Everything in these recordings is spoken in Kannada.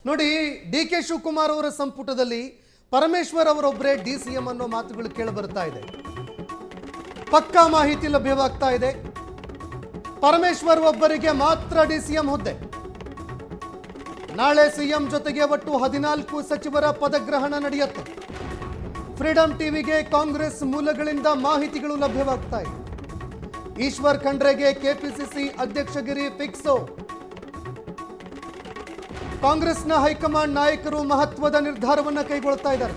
ನೋಡಿ, ಡಿ ಕೆ ಶಿವಕುಮಾರ್ ಅವರ ಸಂಪುಟದಲ್ಲಿ ಪರಮೇಶ್ವರ್ ಅವರೊಬ್ಬರೇ ಡಿಸಿಎಂ ಅನ್ನೋ ಮಾತುಗಳು ಕೇಳಿ ಬರ್ತಾ ಇದೆ. ಪಕ್ಕಾ ಮಾಹಿತಿ ಲಭ್ಯವಾಗ್ತಾ ಇದೆ. ಪರಮೇಶ್ವರ್ ಒಬ್ಬರಿಗೆ ಮಾತ್ರ ಡಿಸಿಎಂ ಹುದ್ದೆ. ನಾಳೆ ಸಿಎಂ ಜೊತೆಗೆ ಒಟ್ಟು 14 ಸಚಿವರ ಪದಗ್ರಹಣ ನಡೆಯುತ್ತೆ. ಫ್ರೀಡಂ ಟಿವಿಗೆ ಕಾಂಗ್ರೆಸ್ ಮೂಲಗಳಿಂದ ಮಾಹಿತಿಗಳು ಲಭ್ಯವಾಗ್ತಾ ಇದೆ. ಈಶ್ವರ್ ಖಂಡ್ರೆಗೆ ಕೆಪಿಸಿಸಿ ಅಧ್ಯಕ್ಷಗಿರಿ ಫಿಕ್ಸು. ಕಾಂಗ್ರೆಸ್ನ ಹೈಕಮಾಂಡ್ ನಾಯಕರು ಮಹತ್ವದ ನಿರ್ಧಾರವನ್ನು ಕೈಗೊಳ್ತಾ ಇದ್ದಾರೆ.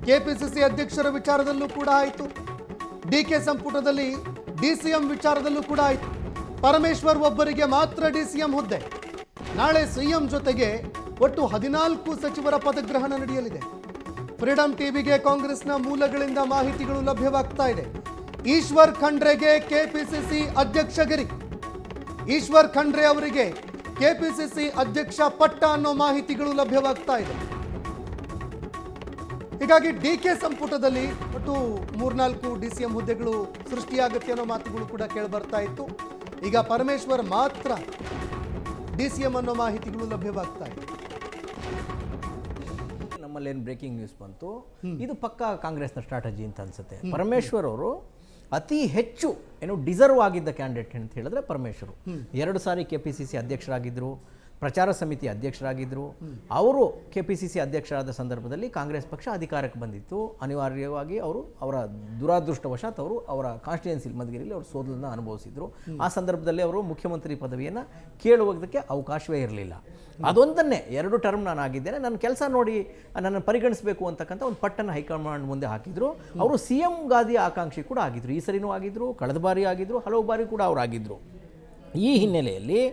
ಕೆಪಿಸಿಸಿ ಅಧ್ಯಕ್ಷರ ವಿಚಾರದಲ್ಲೂ ಕೂಡ ಆಯಿತು, ಡಿಕೆ ಸಂಪುಟದಲ್ಲಿ ಡಿಸಿಎಂ ವಿಚಾರದಲ್ಲೂ ಕೂಡ ಆಯಿತು. ಪರಮೇಶ್ವರ್ ಒಬ್ಬರಿಗೆ ಮಾತ್ರ ಡಿಸಿಎಂ ಹುದ್ದೆ. ನಾಳೆ ಸಿಎಂ ಜೊತೆಗೆ ಒಟ್ಟು 14 ಸಚಿವರ ಪದಗ್ರಹಣ ನಡೆಯಲಿದೆ. ಫ್ರೀಡಂ ಟಿವಿಗೆ ಕಾಂಗ್ರೆಸ್ನ ಮೂಲಗಳಿಂದ ಮಾಹಿತಿಗಳು ಲಭ್ಯವಾಗ್ತಾ ಇದೆ. ಈಶ್ವರ್ ಖಂಡ್ರೆಗೆ ಕೆಪಿಸಿಸಿ ಅಧ್ಯಕ್ಷಗಿರಿ. ಈಶ್ವರ್ ಖಂಡ್ರೆ ಅವರಿಗೆ ಕೆಪಿಸಿಸಿ ಅಧ್ಯಕ್ಷ ಪಟ್ಟ ಅನ್ನೋ ಮಾಹಿತಿಗಳು ಲಭ್ಯವಾಗ್ತಾ ಇದೆ. ಹೀಗಾಗಿ ಡಿಕೆ ಸಂಪುಟದಲ್ಲಿ ಒಟ್ಟು 3-4 ಡಿಸಿಎಂ ಹುದ್ದೆಗಳು ಸೃಷ್ಟಿಯಾಗುತ್ತೆ ಅನ್ನೋ ಮಾತುಗಳು ಕೂಡ ಕೇಳಿಬರ್ತಾ ಇತ್ತು. ಈಗ ಪರಮೇಶ್ವರ್ ಮಾತ್ರ ಡಿಸಿಎಂ ಅನ್ನೋ ಮಾಹಿತಿಗಳು ಲಭ್ಯವಾಗ್ತಾ ಇದೆ. ನಮ್ಮಲ್ಲಿ ಏನು ಬ್ರೇಕಿಂಗ್ ನ್ಯೂಸ್ ಬಂತು, ಇದು ಪಕ್ಕಾ ಕಾಂಗ್ರೆಸ್ನ ಸ್ಟ್ರಾಟಜಿ ಅಂತ ಅನ್ಸುತ್ತೆ. ಪರಮೇಶ್ವರ್ ಅವರು ಅತಿ ಹೆಚ್ಚು ಡಿಸರ್ವ್ ಆಗಿದ್ದ ಕ್ಯಾಂಡಿಡೇಟ್ ಅಂತ ಹೇಳಿದ್ರೆ ಪರಮೇಶ್ವರ್. 2 ಸಾರಿ ಕೆಪಿಸಿಸಿ ಅಧ್ಯಕ್ಷರಾಗಿದ್ದರು, ಪ್ರಚಾರ ಸಮಿತಿ ಅಧ್ಯಕ್ಷರಾಗಿದ್ದರು. ಅವರು ಕೆಪಿಸಿಸಿ ಅಧ್ಯಕ್ಷರಾದ ಸಂದರ್ಭದಲ್ಲಿ ಕಾಂಗ್ರೆಸ್ ಪಕ್ಷ ಅಧಿಕಾರಕ್ಕೆ ಬಂದಿತ್ತು. ಅನಿವಾರ್ಯವಾಗಿ ಅವರ ದುರಾದೃಷ್ಟವಶಾತ್ ಅವರ ಕಾನ್ಸ್ಟಿಟ್ಯೂನ್ಸಿ ಮಧುಗಿರಿಯಲ್ಲಿ ಅವರು ಸೋಲನ್ನು ಅನುಭವಿಸಿದರು. ಆ ಸಂದರ್ಭದಲ್ಲಿ ಅವರು ಮುಖ್ಯಮಂತ್ರಿ ಪದವಿಯನ್ನು ಕೇಳುವುದಕ್ಕೆ ಅವಕಾಶವೇ ಇರಲಿಲ್ಲ. ಅದೊಂದನ್ನೇ 2 ಟರ್ಮ್ ನಾನು ಆಗಿದ್ದೇನೆ, ನನ್ನ ಕೆಲಸ ನೋಡಿ ನನ್ನನ್ನು ಪರಿಗಣಿಸಬೇಕು ಅಂತಕ್ಕಂಥ ಒಂದು ಪಟ್ಟನ್ನು ಹೈಕಮಾಂಡ್ ಮುಂದೆ ಹಾಕಿದ್ರು. ಅವರು ಸಿಎಂ ಗಾದಿಯ ಆಕಾಂಕ್ಷಿ ಕೂಡ ಆಗಿದ್ರು. ಈ ಸರಿನೂ ಆಗಿದ್ರು, ಕಳೆದ ಬಾರಿ ಆಗಿದ್ರು, ಹಲವು ಬಾರಿ ಕೂಡ ಅವರಾಗಿದ್ದರು. ಈ ಹಿನ್ನೆಲೆಯಲ್ಲಿ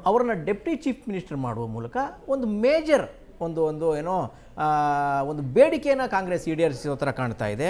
ಅವರನ್ನು ಡೆಪ್ಟಿ ಚೀಫ್ ಮಿನಿಸ್ಟರ್ ಮಾಡುವ ಮೂಲಕ ಒಂದು ಮೇಜರ್ ಒಂದು ಬೇಡಿಕೆಯನ್ನು ಕಾಂಗ್ರೆಸ್ ಈಡೇರಿಸೋ ಥರ ಕಾಣ್ತಾ ಇದೆ.